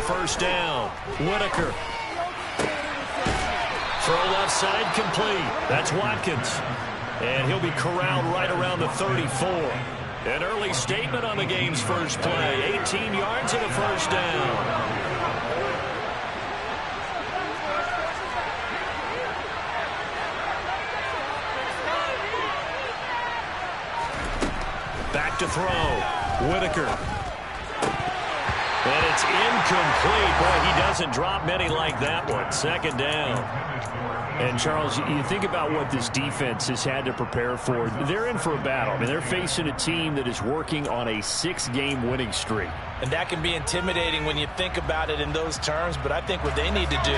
first down. Whitaker. Throw left side complete. That's Watkins. And he'll be corralled right around the 34. An early statement on the game's first play. 18 yards and a first down. Back to throw. Whitaker. And it's incomplete. Boy, he doesn't drop many like that one. Second down. And, Charles, you think about what this defense has had to prepare for. They're in for a battle. I mean, they're facing a team that is working on a 6-game winning streak. And that can be intimidating when you think about it in those terms. But I think what they need to do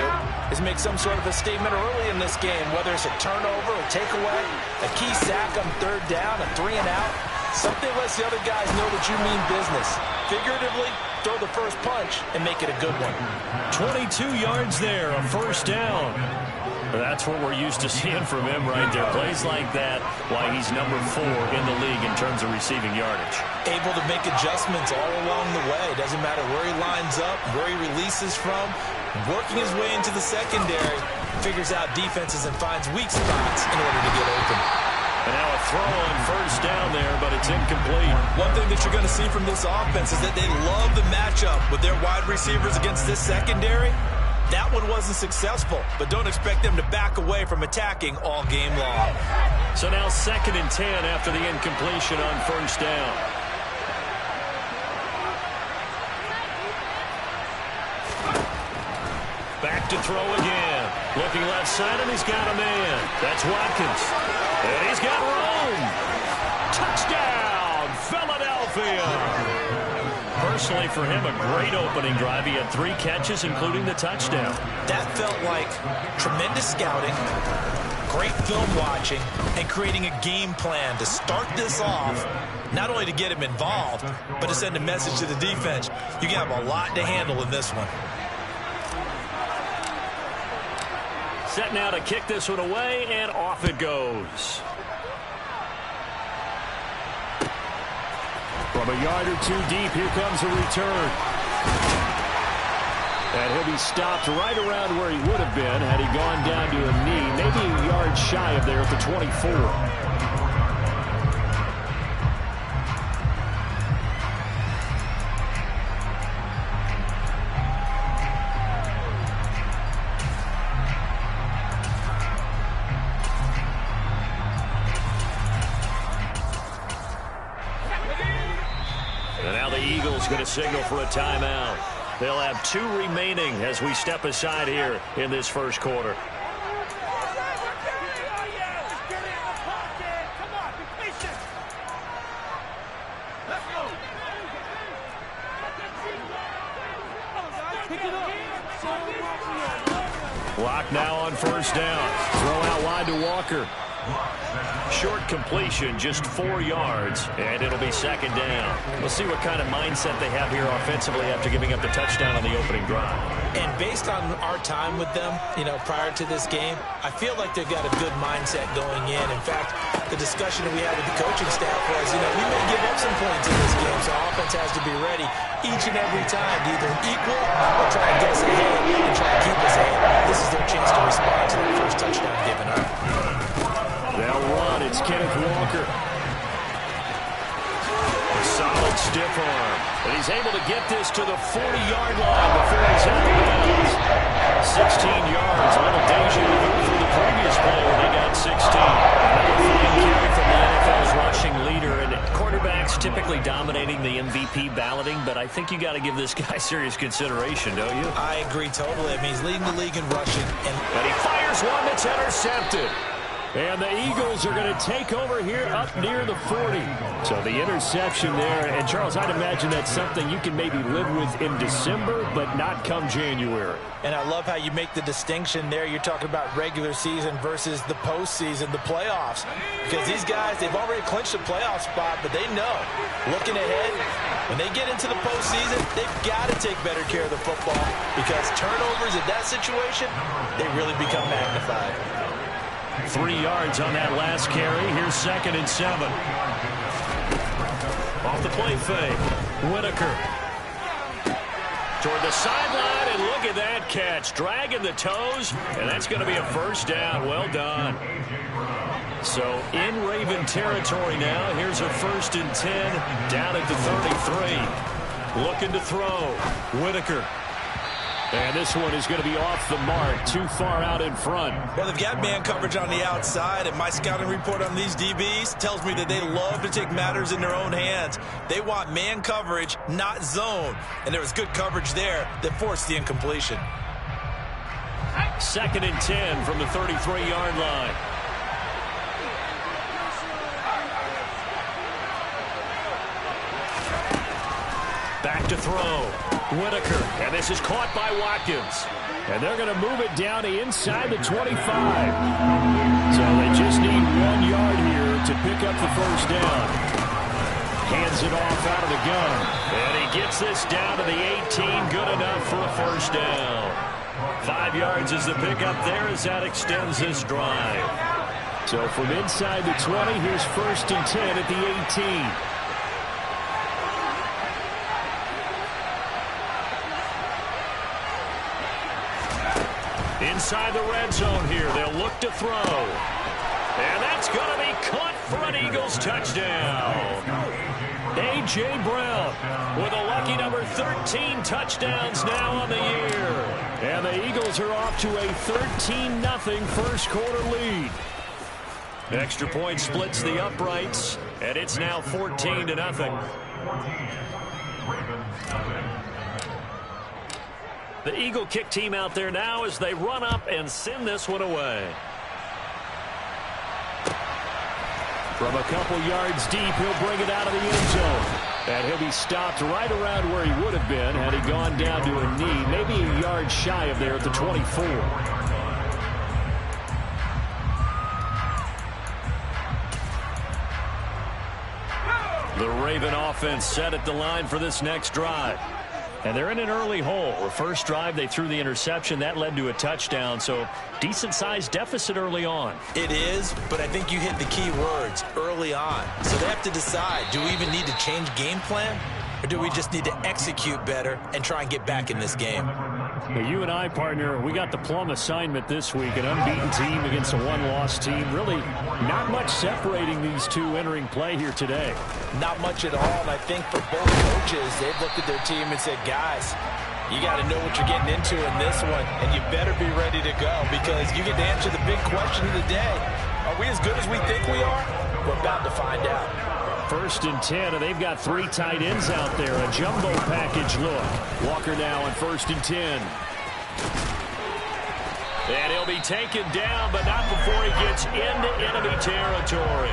is make some sort of a statement early in this game, whether it's a turnover, a takeaway, a key sack on third down, a 3-and-out. Something lets the other guys know that you mean business. Figuratively, throw the first punch and make it a good one. 22 yards there, a first down. That's what we're used to seeing from him right there. Plays like that, why he's number 4 in the league in terms of receiving yardage. Able to make adjustments all along the way. Doesn't matter where he lines up, where he releases from. Working his way into the secondary, figures out defenses and finds weak spots in order to get open. And now a throw on first down there, but it's incomplete. One thing that you're going to see from this offense is that they love the matchup with their wide receivers against this secondary. That one wasn't successful, but don't expect them to back away from attacking all game long. So now 2nd and 10 after the incompletion on first down. Back to throw again. Looking left side, and he's got a man. That's Watkins. And he's got room. Touchdown, Philadelphia. Personally, for him, a great opening drive. He had 3 catches, including the touchdown. That felt like tremendous scouting, great film watching, and creating a game plan to start this off, not only to get him involved, but to send a message to the defense. You have a lot to handle in this one. Set now to kick this one away, and off it goes. From a yard or 2 deep, here comes a return. And he'll be stopped right around where he would have been had he gone down to a knee, maybe a yard shy of there at the 24. Going to signal for a timeout. They'll have 2 remaining as we step aside here in this first quarter. Clock now on first down. Throw out wide to Walker. Short completion, just 4 yards, and it'll be 2nd down. We'll see what kind of mindset they have here offensively after giving up the touchdown on the opening drive. And based on our time with them, prior to this game, I feel like they've got a good mindset going in. In fact, the discussion that we had with the coaching staff was, we may give up some points in this game, so offense has to be ready each and every time to either equal or try to get us ahead and try to keep us ahead. This is their chance to respond to that first touchdown given up. They'll run. It's Kenneth Walker. A solid stiff arm. And he's able to get this to the 40-yard line before he's out of bounds. 16 yards. A little deja vu from the previous play when they got 16. Another fine carry from the NFL's rushing leader. And quarterbacks typically dominating the MVP balloting, but I think you got to give this guy serious consideration, don't you? I agree totally. I mean, he's leading the league in rushing. But he fires one that's intercepted. And the Eagles are going to take over here up near the 40. So the interception there. And, Charles, I'd imagine that's something you can maybe live with in December, but not come January. And I love how you make the distinction there. You're talking about regular season versus the postseason, the playoffs. Because these guys, they've already clinched a playoff spot, but they know, looking ahead, when they get into the postseason, they've got to take better care of the football because turnovers in that situation, they really become magnified. 3 yards on that last carry. Here's 2nd and 7. Off the play fake. Whitaker. toward the sideline, and look at that catch. Dragging the toes, and that's going to be a first down. Well done. So in Raven territory now. Here's a 1st and 10 down at the 33. Looking to throw. Whitaker. And this one is going to be off the mark, too far out in front. Well, they've got man coverage on the outside, and my scouting report on these DBs tells me that they love to take matters in their own hands. They want man coverage, not zone. And there was good coverage there that forced the incompletion. 2nd and 10 from the 33-yard line. Back to throw. Whitaker, and this is caught by Watkins. And they're going to move it down to inside the 25. So they just need 1 yard here to pick up the first down. Hands it off out of the gun. And he gets this down to the 18. Good enough for a first down. 5 yards is the pickup there as that extends this drive. So from inside the 20, here's 1st and 10 at the 18. Inside the red zone here. They'll look to throw. And that's going to be caught for an Eagles touchdown. A.J. Brown with a lucky number 13 touchdowns now on the year. And the Eagles are off to a 13-0 first quarter lead. Extra point splits the uprights, and it's now 14-0. The Eagle kick team out there now as they run up and send this one away. From a couple yards deep, he'll bring it out of the end zone. And he'll be stopped right around where he would have been had he gone down to a knee, maybe a yard shy of there at the 24. The Raven offense set at the line for this next drive. And they're in an early hole. The first drive, they threw the interception. That led to a touchdown. So decent-sized deficit early on. It is, but I think you hit the key words, early on. So they have to decide, do we even need to change game plan? Or do we just need to execute better and try and get back in this game? Well, you and I, partner, we got the plum assignment this week. An unbeaten team against a one-loss team. Really not much separating these two entering play here today. Not much at all, and I think for both coaches, they've looked at their team and said, guys, you got to know what you're getting into in this one, and you better be ready to go because you get to answer the big question of the day. Are we as good as we think we are? We're about to find out. 1st and 10, and they've got 3 tight ends out there. A jumbo package look. Walker now on 1st and 10. And he'll be taken down, but not before he gets into enemy territory.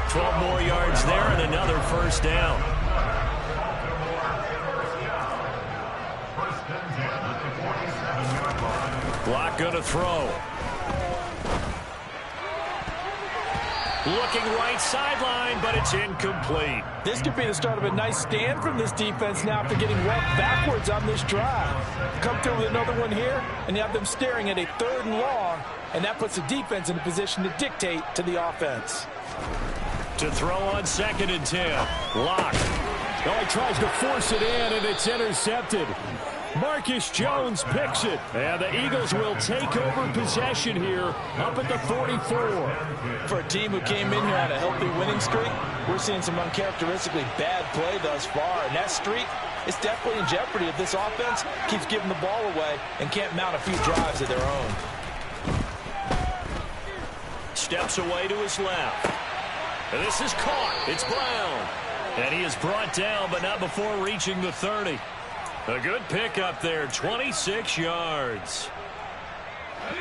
12 more yards there and another first down. Block going to throw. Looking right sideline, but it's incomplete. This could be the start of a nice stand from this defense now after getting walked backwards on this drive. Come through with another one here, and you have them staring at a 3rd and long, and that puts the defense in a position to dictate to the offense. To throw on 2nd and 10. Lock. Oh, he tries to force it in, and it's intercepted. Marcus Jones picks it, and the Eagles will take over possession here up at the 44. For a team who came in here on a healthy winning streak, we're seeing some uncharacteristically bad play thus far, and that streak is definitely in jeopardy if this offense keeps giving the ball away and can't mount a few drives of their own. Steps away to his left. And this is caught. It's Brown. And he is brought down, but not before reaching the 30. A good pickup there, 26 yards.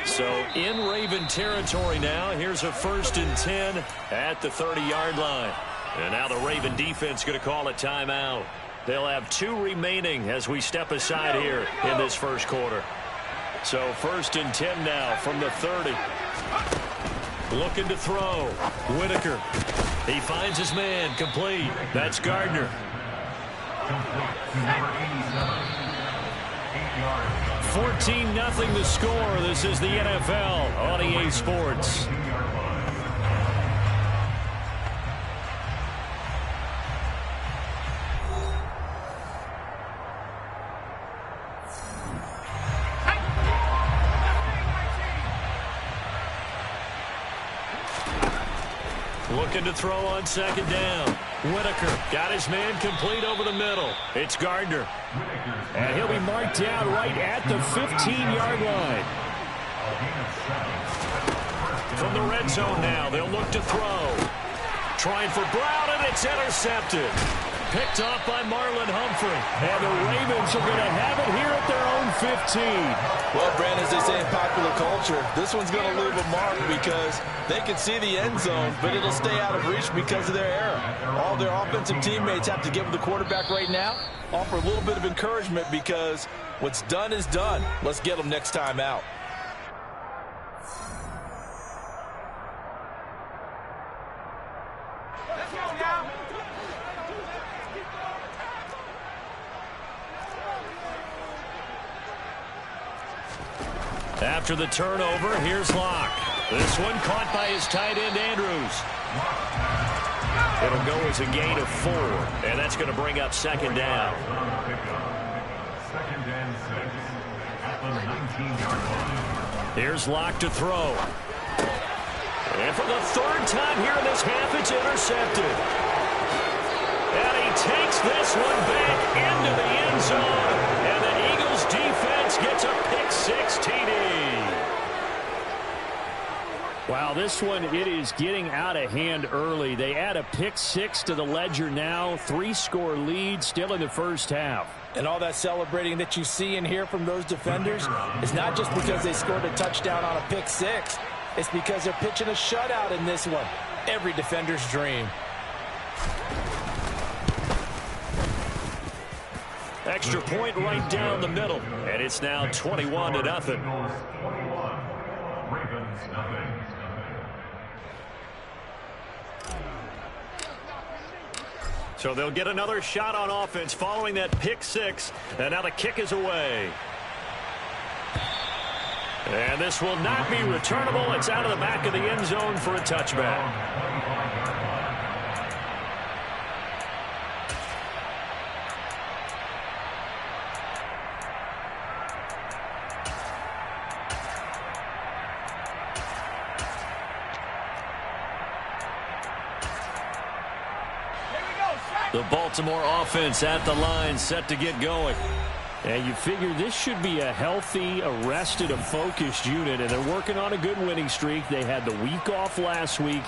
So in Raven territory now, here's a 1st and 10 at the 30-yard line. And now the Raven defense going to call a timeout. They'll have 2 remaining as we step aside here in this first quarter. So 1st and 10 now from the 30. Looking to throw. Whitaker. He finds his man, complete. That's Gardner. 14-0 the score. This is the NFL on EA Sports. Looking to throw on second down. Whitaker got his man complete over the middle. It's Gardner. And he'll be marked down right at the 15-yard line. From the red zone now, they'll look to throw. Trying for Brown, and it's intercepted. Picked off by Marlon Humphrey. And the Ravens are going to have it here at their own 15. Well, Brandon, as they say in popular culture, this one's going to leave a mark because they can see the end zone, but it'll stay out of reach because of their error. All their offensive teammates have to give the quarterback right now, offer a little bit of encouragement because what's done is done. Let's get them next time out. After the turnover, here's Locke. This one caught by his tight end, Andrews. It'll go as a gain of 4, and that's going to bring up second down. Here's Locke to throw. And for the third time here in this half, it's intercepted. And he takes this one back into the end zone. And the Eagles defense gets a pick-6 TD. Wow, this one, it is getting out of hand early. They add a pick-6 to the ledger now. 3-score lead still in the first half. And all that celebrating that you see and hear from those defenders is not just because they scored a touchdown on a pick-6. It's because they're pitching a shutout in this one. Every defender's dream. Extra point right down the middle. And it's now 21-0. So they'll get another shot on offense following that pick-6. And now the kick is away. And this will not be returnable. It's out of the back of the end zone for a touchback. The Baltimore offense at the line, set to get going. And you figure this should be a healthy, arrested, a focused unit, and they're working on a good winning streak. They had the week off last week.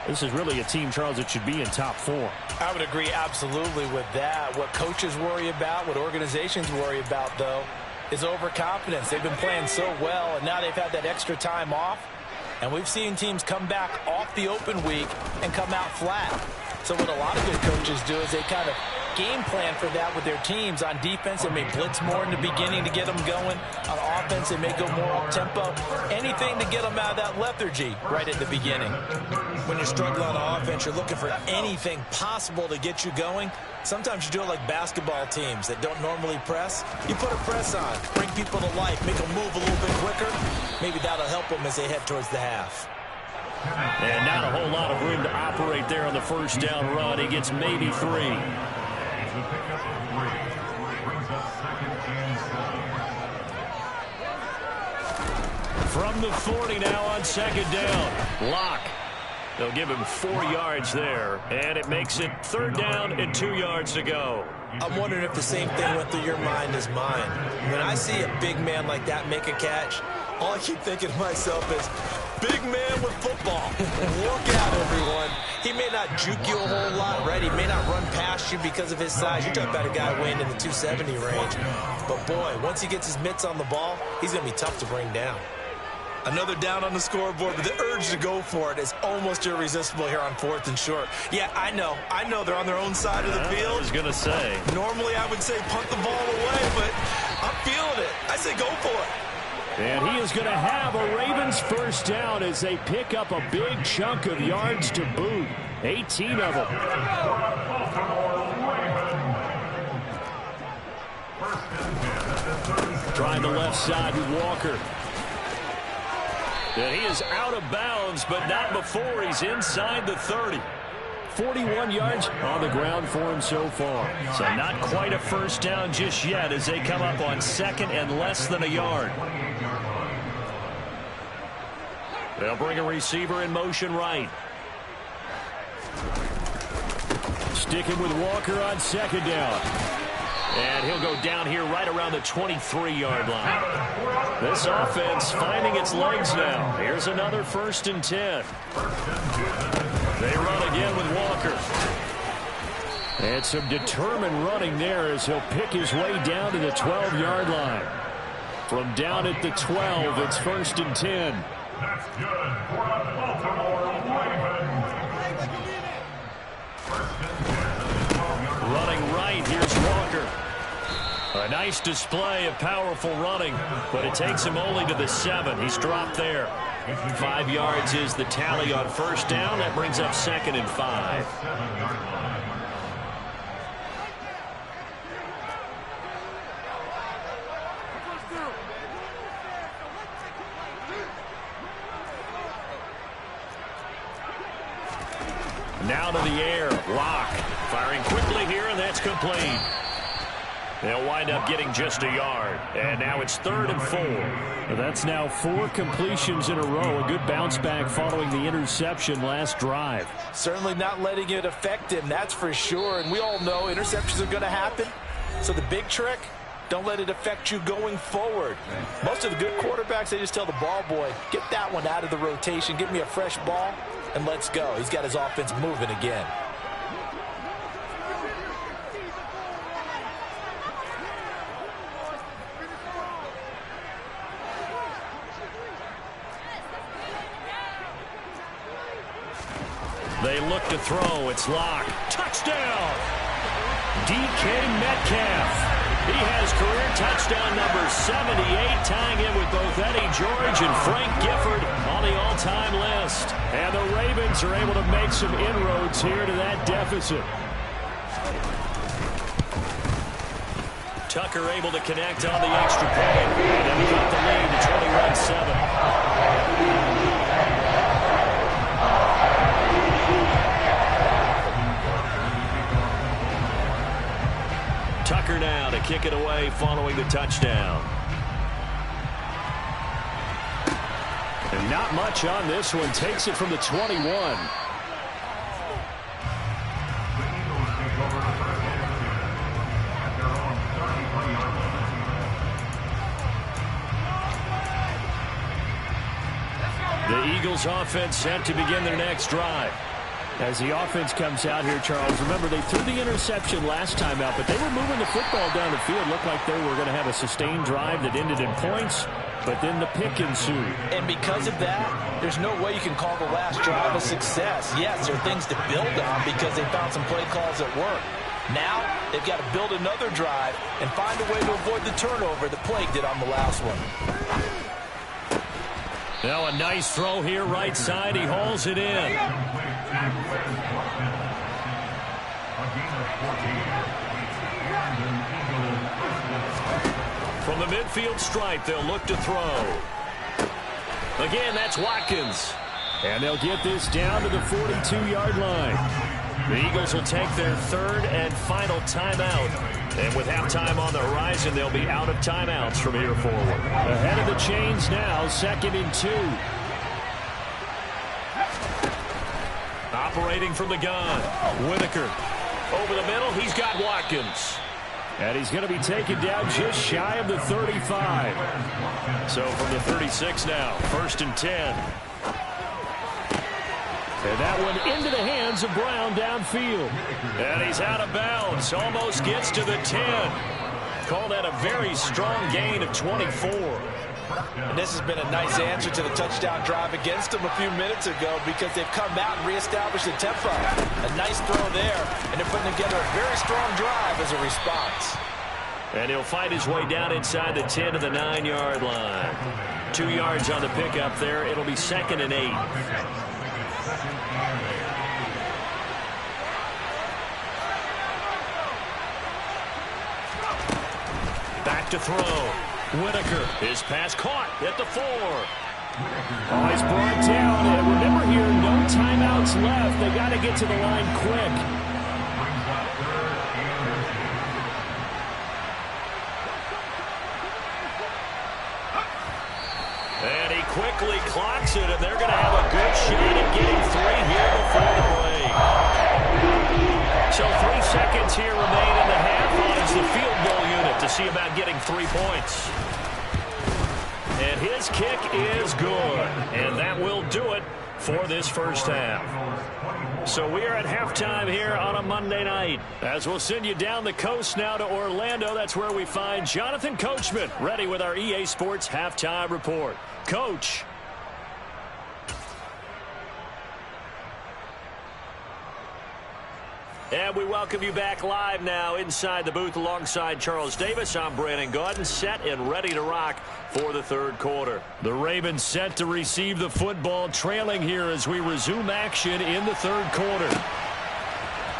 This is really a team, Charles, that should be in top 4. I would agree absolutely with that. What coaches worry about, what organizations worry about, though, is overconfidence. They've been playing so well, and now they've had that extra time off. And we've seen teams come back off the open week and come out flat. So what a lot of good coaches do is they kind of game plan for that with their teams. On defense, they may blitz more in the beginning to get them going. On offense, they may go more up-tempo. Anything to get them out of that lethargy right at the beginning. When you're struggling on offense, you're looking for anything possible to get you going. Sometimes you do it like basketball teams that don't normally press. You put a press on, bring people to life, make them move a little bit quicker. Maybe that'll help them as they head towards the half. And not a whole lot of room to operate there on the first down run. He gets maybe 3. From the 40 now on second down. Locke. They'll give him 4 yards there, and it makes it 3rd down and 2 yards to go. I'm wondering if the same thing went through your mind as mine. When I see a big man like that make a catch, all I keep thinking to myself is, big man with football. Look out, everyone. He may not juke you a whole lot, right? He may not run past you because of his size. You're talking about a guy weighing in the 270 range. But, boy, once he gets his mitts on the ball, he's going to be tough to bring down. Another down on the scoreboard, but the urge to go for it is almost irresistible here on 4th and short. Yeah, I know they're on their own side of the field. I was going to say. Normally I would say punt the ball away, but I'm feeling it. I say go for it. And he is going to have a Ravens first down as they pick up a big chunk of yards to boot. 18 of them. Trying the left side with Walker. And he is out of bounds, but not before he's inside the 30. 41 yards on the ground for him so far. So not quite a first down just yet as they come up on 2nd and less than a yard. They'll bring a receiver in motion right. Sticking with Walker on second down. And he'll go down here right around the 23-yard line. This offense finding its legs now. Here's another 1st and 10. They run again with Walker. And some determined running there as he'll pick his way down to the 12-yard line. From down at the 12, it's 1st and 10. That's good for the Baltimore Ravens. Running right, here's Walker. A nice display of powerful running, but it takes him only to the 7. He's dropped there. 5 yards is the tally on 1st down. That brings up 2nd and 5. Now to the air. Lock. Firing quickly here, and that's complete. They'll wind up getting just a yard. And now it's 3rd and 4. Well, that's now 4 completions in a row. A good bounce back following the interception last drive. Certainly not letting it affect him, that's for sure. And we all know interceptions are going to happen. So the big trick, don't let it affect you going forward. Most of the good quarterbacks, they just tell the ball boy, get that one out of the rotation, give me a fresh ball, and let's go. He's got his offense moving again. They look to throw. It's Locke. Touchdown! DK Metcalf. He has career touchdown number 78, tying in with both Eddie George and Frank Gifford on the all-time list. And the Ravens are able to make some inroads here to that deficit. Tucker able to connect on the extra point. And then we got the lead to 21-7. Tucker now to kick it away following the touchdown. And not much on this one. Takes it from the 21. The Eagles offense set to begin their next drive. As the offense comes out here, Charles, remember they threw the interception last time out, but they were moving the football down the field. Looked like they were going to have a sustained drive that ended in points, but then the pick ensued. And because of that, there's no way you can call the last drive a success. Yes, there are things to build on because they found some play calls that work. Now, they've got to build another drive and find a way to avoid the turnover that plagued it on the last one. Now a nice throw here, right side. He hauls it in. From the midfield stripe, they'll look to throw. Again, that's Watkins. And they'll get this down to the 42-yard line. The Eagles will take their 3rd and final timeout. And with halftime on the horizon, they'll be out of timeouts from here forward. Ahead of the chains now, 2nd and 2. Operating from the gun, Whitaker. Over the middle, he's got Watkins. And he's going to be taken down just shy of the 35. So from the 36 now, 1st and 10. And that one into the hands of Brown downfield. And he's out of bounds. Almost gets to the 10. Call that a very strong gain of 24. And this has been a nice answer to the touchdown drive against them a few minutes ago because they've come out and reestablished the tempo. A nice throw there, and they're putting together a very strong drive as a response. And he'll fight his way down inside the 10 to the 9-yard line. 2 yards on the pickup there. It'll be 2nd and 8. Back to throw. Whitaker. His pass caught at the 4. Oh, he's brought down. And remember here, no timeouts left. They got to get to the line quick. And he quickly clocks it, and they're going to have a good shot at getting 3 here before the break. So 3 seconds here remain in the half. Odds the field goal unit to see about getting 3 points. And his kick is good. And that will do it for this first half. So we are at halftime here on a Monday night. As we'll send you down the coast now to Orlando. That's where we find Jonathan Coachman ready with our EA Sports halftime report. Coach. And we welcome you back live now inside the booth alongside Charles Davis. I'm Brandon Gaudin, set and ready to rock for the third quarter. The Ravens set to receive the football, trailing here as we resume action in the third quarter.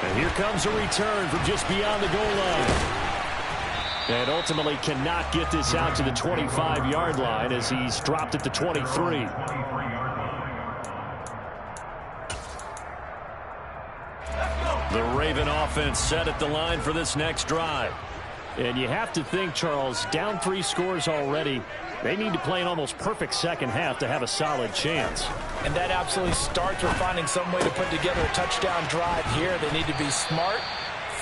And here comes a return from just beyond the goal line. And ultimately cannot get this out to the 25-yard line as he's dropped at the 23. The Raven offense set at the line for this next drive. And you have to think, Charles, down 3 scores already. They need to play an almost perfect second half to have a solid chance. And that absolutely starts with finding some way to put together a touchdown drive here. They need to be smart,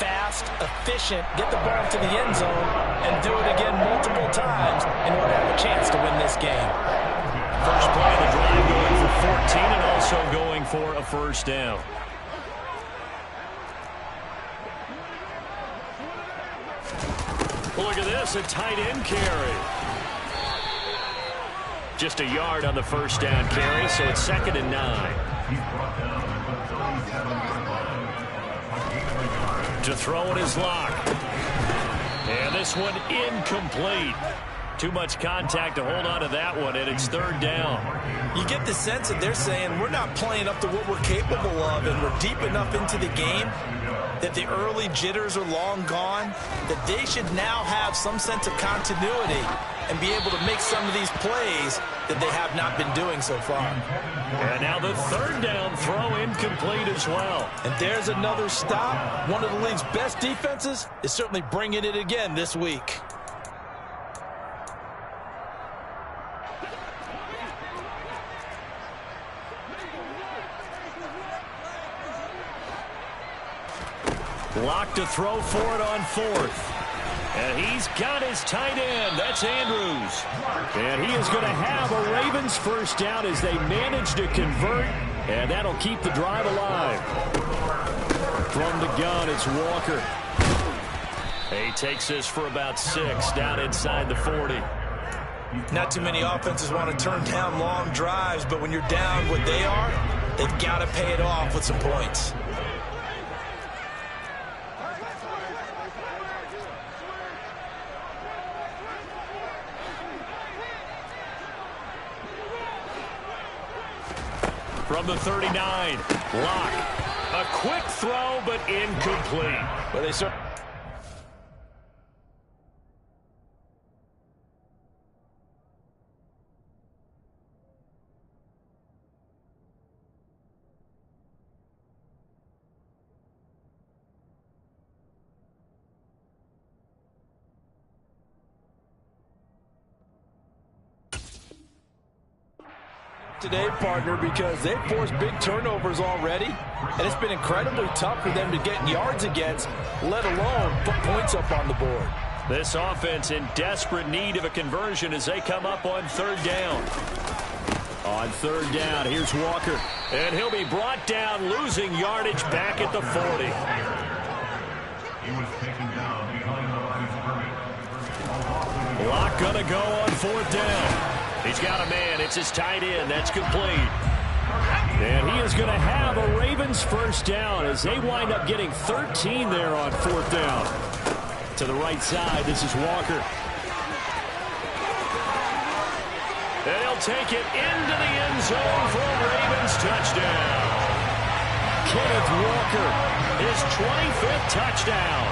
fast, efficient, get the ball to the end zone, and do it again multiple times in order to have a chance to win this game. First play of the drive going for 14 and also going for a first down. Look at this, a tight end carry. Just a yard on the first down carry, so it's 2nd and 9. To throw it is Locke. And this one incomplete. Too much contact to hold on to that one, and it's 3rd down. You get the sense that they're saying we're not playing up to what we're capable of, and we're deep enough into the game that the early jitters are long gone, that they should now have some sense of continuity and be able to make some of these plays that they have not been doing so far. And now the 3rd down throw incomplete as well. And there's another stop. One of the league's best defenses is certainly bringing it again this week. Locke to throw for it on 4th. And he's got his tight end. That's Andrews. And he is going to have a Ravens first down as they manage to convert. And that'll keep the drive alive. From the gun, it's Walker. He takes this for about 6 down inside the 40. Not too many offenses want to turn down long drives, but when you're down what they are, they've got to pay it off with some points. From the 39, Locke. A quick throw, but incomplete. Well, they today, partner, because they've forced big turnovers already, and it's been incredibly tough for them to get yards against, let alone put points up on the board. This offense in desperate need of a conversion as they come up on 3rd down. On 3rd down, here's Walker, and he'll be brought down, losing yardage back at the 40. He was taken down behind the line of scrimmage. Locke gonna go on 4th down. He's got a man. It's his tight end. That's complete. And he is going to have a Ravens first down as they wind up getting 13 there on 4th down. To the right side, this is Walker. And he'll take it into the end zone for a Ravens touchdown. Kenneth Walker, his 25th touchdown,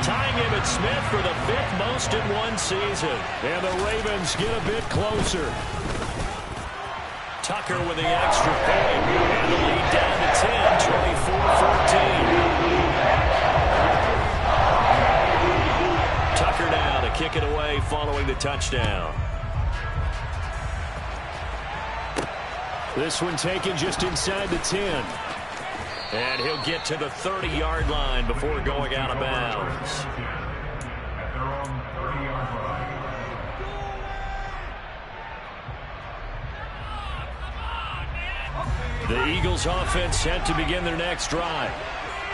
tying Emmitt Smith for the 5th most in one season. And the Ravens get a bit closer. Tucker with the extra point, and the lead down to 10, 24-14. Tucker now to kick it away following the touchdown. This one taken just inside the 10. And he'll get to the 30-yard line before going out of bounds. At their own 30-yard line. The Eagles offense set to begin their next drive.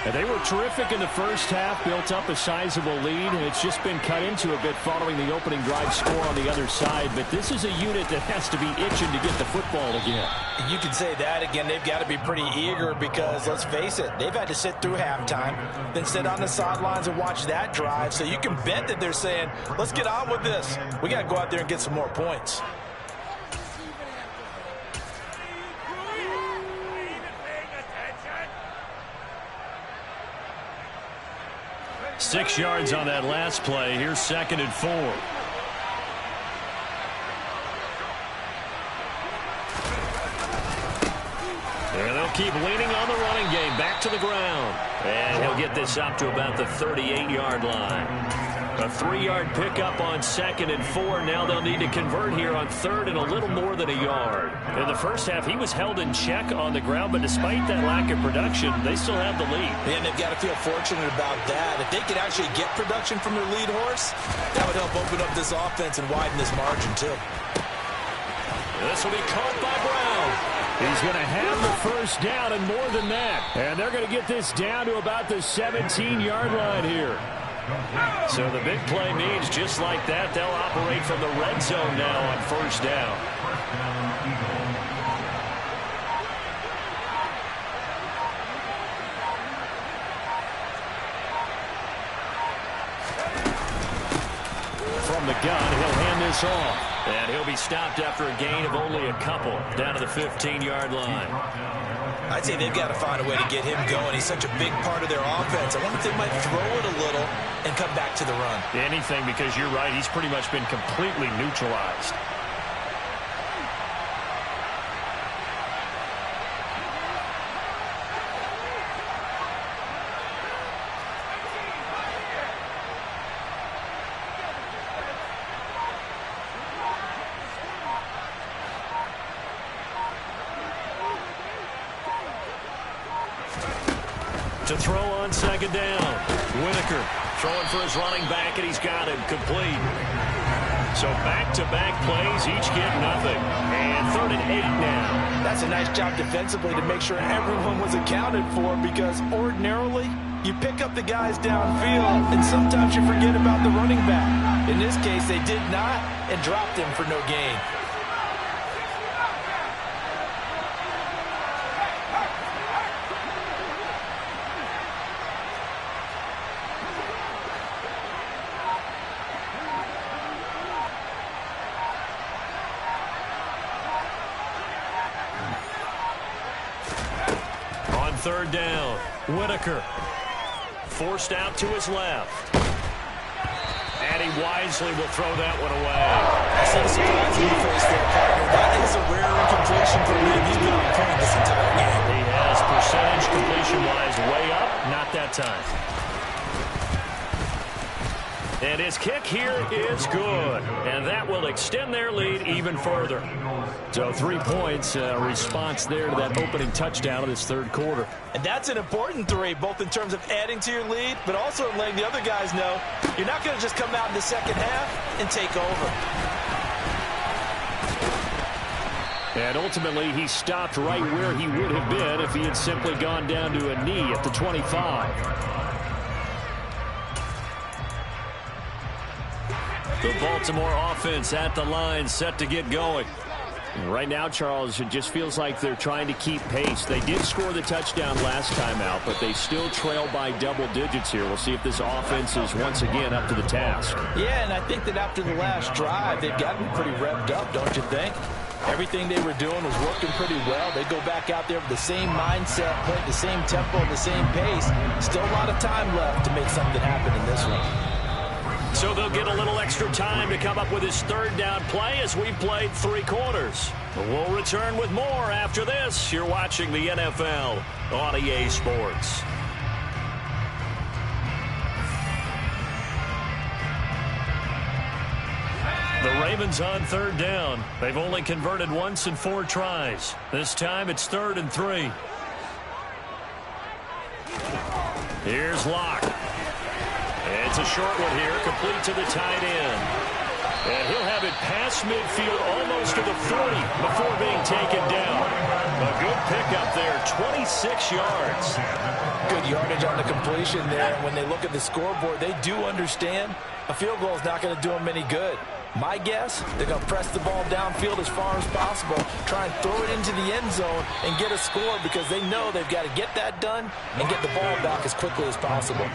And they were terrific in the first half, built up a sizable lead, and it's just been cut into a bit following the opening drive score on the other side. But this is a unit that has to be itching to get the football again. You can say that again. They've got to be pretty eager because, let's face it, they've had to sit through halftime, then sit on the sidelines and watch that drive. So you can bet that they're saying, let's get on with this. We got to go out there and get some more points. Six yards on that last play. Here's 2nd and 4. And they'll keep leaning on the running game. Back to the ground. And he'll get this up to about the 38-yard line. A 3-yard pickup on 2nd and 4. Now they'll need to convert here on 3rd and a little more than a yard. In the first half, he was held in check on the ground, but despite that lack of production, they still have the lead. And they've got to feel fortunate about that. If they could actually get production from their lead horse, that would help open up this offense and widen this margin, too. This will be caught by Brown. He's going to have the first down and more than that. And they're going to get this down to about the 17-yard line here. So the big play means just like that, they'll operate from the red zone now on 1st down. From the gun, he'll hand this off. And he'll be stopped after a gain of only a couple, down to the 15-yard line. I'd say they've got to find a way to get him going. He's such a big part of their offense. I wonder if they might throw it a little and come back to the run. Anything, because you're right, he's pretty much been completely neutralized. To throw on 2nd down. Whitaker throwing for his running back, and he's got him complete. So back-to-back plays, each get nothing. And 3rd and 8 now. That's a nice job defensively to make sure everyone was accounted for, because ordinarily you pick up the guys downfield and sometimes you forget about the running back. In this case, they did not and dropped him for no gain. On 3rd down, Whitaker forced out to his left. And he wisely will throw that one away. I see the surprise in your face there, partner. That is a rare incompletion for him. He's been on point this entire game. He has percentage completion-wise way up. Not that time. And his kick here is good. And that will extend their lead even further. So 3 points, response there to that opening touchdown in this 3rd quarter. And that's an important 3, both in terms of adding to your lead, but also in letting the other guys know you're not going to just come out in the second half and take over. And ultimately, he stopped right where he would have been if he had simply gone down to a knee at the 25. The Baltimore offense at the line, set to get going. And right now, Charles, it just feels like they're trying to keep pace. They did score the touchdown last time out, but they still trail by double digits here. We'll see if this offense is once again up to the task. Yeah, and I think that after the last drive, they've got to be pretty revved up, don't you think? Everything they were doing was working pretty well. They go back out there with the same mindset, playing the same tempo, the same pace. Still a lot of time left to make something happen in this one. So they'll get a little extra time to come up with his 3rd down play as we've played 3 quarters. We'll return with more after this. You're watching the NFL on EA Sports. The Ravens on 3rd down. They've only converted once in 4 tries. This time it's 3rd and 3. Here's Locke. It's a short one here, complete to the tight end. And he'll have it past midfield, almost to the 40 before being taken down. A good pickup there, 26 yards. Good yardage on the completion there. When they look at the scoreboard, they do understand a field goal is not going to do them any good. My guess, they're going to press the ball downfield as far as possible, try and throw it into the end zone and get a score because they know they've got to get that done and get the ball back as quickly as possible. A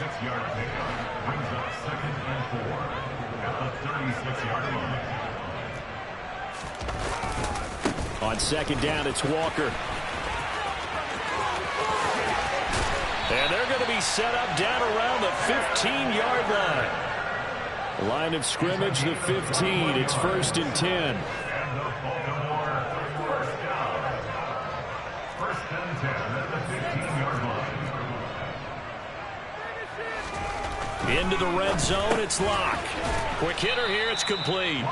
6-yard pickup brings up 2nd and 4 at the 36-yard line. On 2nd down, it's Walker. And they're going to be set up down around the 15-yard line. Line of scrimmage, the 15. It's 1st and 10. And the Baltimore first down. 1st and 10 at the 15-yard line. Into the red zone, it's Locke. Quick hitter here, it's complete.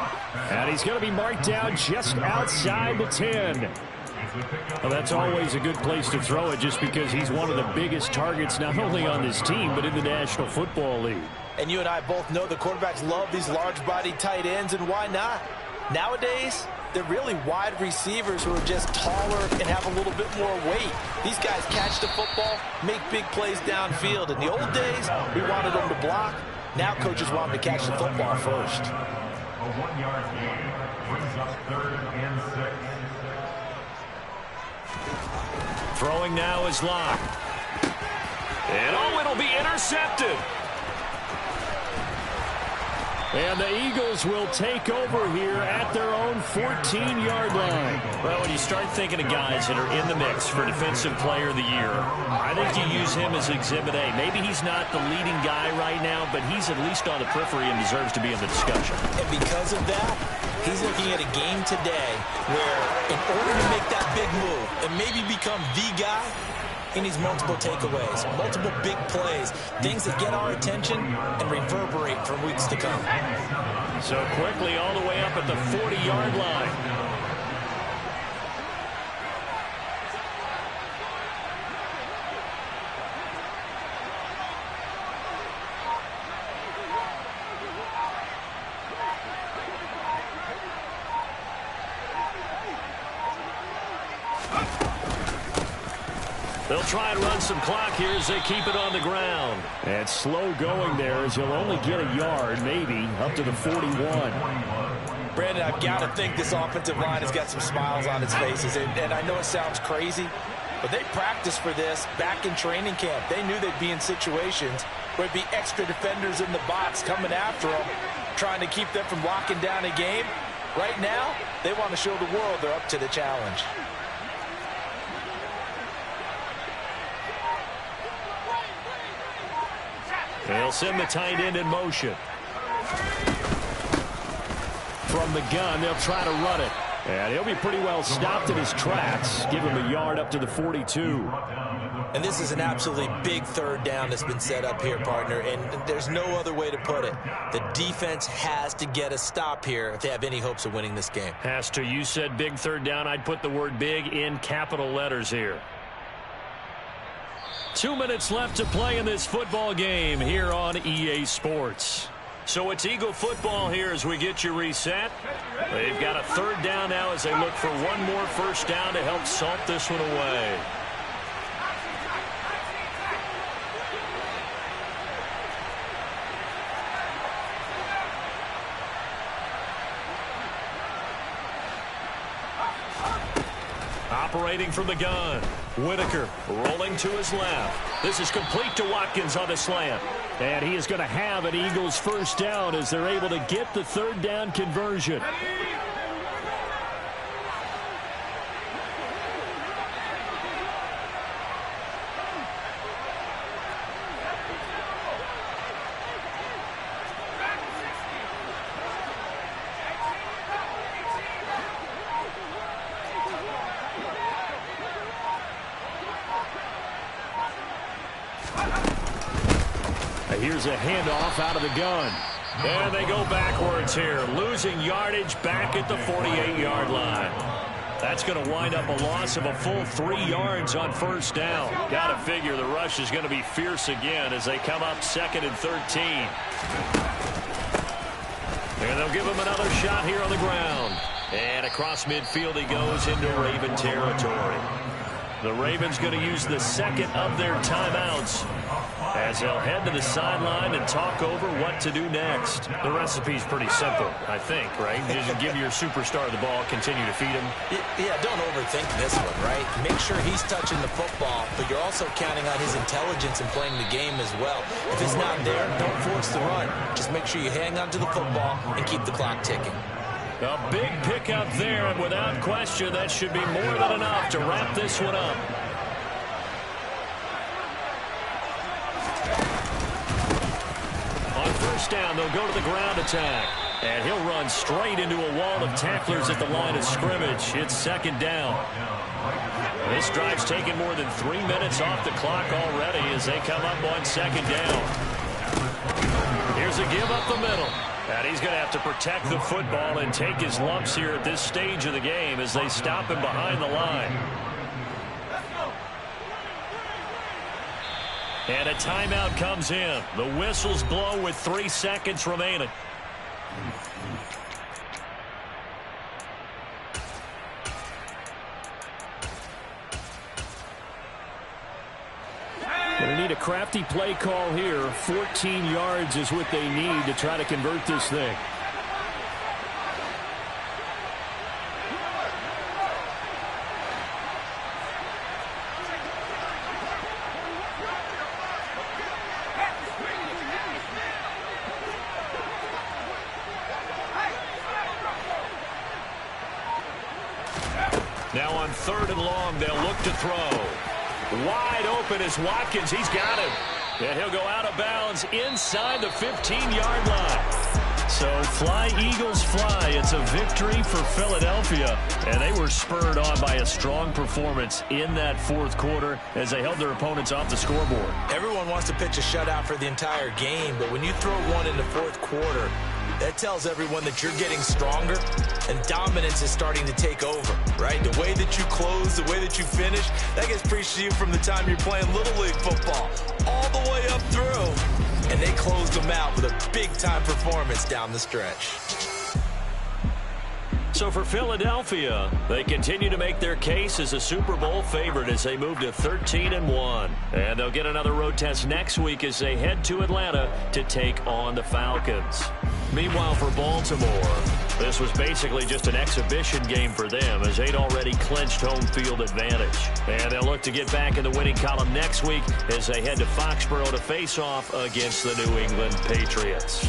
And he's going to be marked down just outside the 10. Well, that's always a good place to throw it just because he's one of the biggest targets not only on this team but in the National Football League. And you and I both know the quarterbacks love these large-bodied tight ends, and why not? Nowadays, they're really wide receivers who are just taller and have a little bit more weight. These guys catch the football, make big plays downfield. In the old days, we wanted them to block. Now coaches want them to catch the football first. A 1-yard gain brings up 3rd and 6. Throwing now is Locke. And it'll be intercepted. And the Eagles will take over here at their own 14-yard line. Well, when you start thinking of guys that are in the mix for Defensive Player of the Year, I think you use him as Exhibit A. Maybe he's not the leading guy right now, but he's at least on the periphery and deserves to be in the discussion. And because of that, he's looking at a game today where in order to make that big move and maybe become the guy, he needs multiple takeaways, multiple big plays, things that get our attention and reverberate for weeks to come. So quickly all the way up at the 40-yard line. They'll try and run some clock here as they keep it on the ground. And slow going there as he'll only get a yard, maybe, up to the 41. Brandon, I've got to think this offensive line has got some smiles on its faces. And I know it sounds crazy, but they practiced for this back in training camp. They knew they'd be in situations where there'd be extra defenders in the box coming after them, trying to keep them from locking down a game. Right now, they want to show the world they're up to the challenge. They'll send the tight end in motion. From the gun, they'll try to run it. And he'll be pretty well stopped in his tracks. Give him a yard up to the 42. And this is an absolutely big 3rd down that's been set up here, partner. And there's no other way to put it. The defense has to get a stop here if they have any hopes of winning this game. Has to. You said big 3rd down. I'd put the word big in capital letters here. 2 minutes left to play in this football game here on EA Sports. So it's Eagle football here as we get you reset. They've got a 3rd down now as they look for one more 1st down to help salt this one away. Operating from the gun. Whitaker rolling to his left. This is complete to Watkins on the slant. And he is going to have an Eagles 1st down as they're able to get the 3rd down conversion. Here's a handoff out of the gun. And they go backwards here, losing yardage back at the 48-yard line. That's going to wind up a loss of a full 3 yards on first down. Got to figure the rush is going to be fierce again as they come up 2nd and 13. And they'll give him another shot here on the ground. And across midfield he goes into Raven territory. The Ravens going to use the second of their timeouts as they'll head to the sideline and talk over what to do next. The recipe's pretty simple, I think, right? You just give your superstar the ball, continue to feed him. Yeah, don't overthink this one, right? Make sure he's touching the football, but you're also counting on his intelligence in playing the game as well. If it's not there, don't force the run. Just make sure you hang on to the football and keep the clock ticking. A big pickup there, and without question, that should be more than enough to wrap this one up. On first down, they'll go to the ground attack. And he'll run straight into a wall of tacklers at the line of scrimmage. It's 2nd down. This drive's taken more than 3 minutes off the clock already as they come up on 2nd down. Here's a give up the middle. And he's going to have to protect the football and take his lumps here at this stage of the game as they stop him behind the line. And a timeout comes in. The whistles blow with 3 seconds remaining. Going to need a crafty play call here. 14 yards is what they need to try to convert this thing. Now on 3rd and long, they'll look to throw. Wide open is Watkins. He's got him. And he'll go out of bounds inside the 15-yard line. So fly, Eagles, fly. It's a victory for Philadelphia. And they were spurred on by a strong performance in that 4th quarter as they held their opponents off the scoreboard. Everyone wants to pitch a shutout for the entire game, but when you throw one in the 4th quarter, that tells everyone that you're getting stronger and dominance is starting to take over, right? The way that you close, the way that you finish, that gets preached to you from the time you're playing Little League football all the way up through. And they closed them out with a big-time performance down the stretch. So for Philadelphia, they continue to make their case as a Super Bowl favorite as they move to 13-1. And they'll get another road test next week as they head to Atlanta to take on the Falcons. Meanwhile, for Baltimore, this was basically just an exhibition game for them as they'd already clinched home field advantage. And they'll look to get back in the winning column next week as they head to Foxborough to face off against the New England Patriots.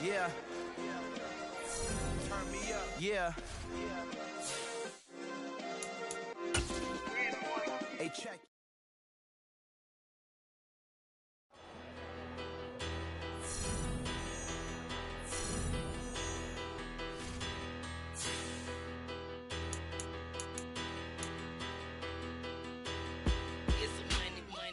Yeah. Turn me up. Yeah. Hey, check.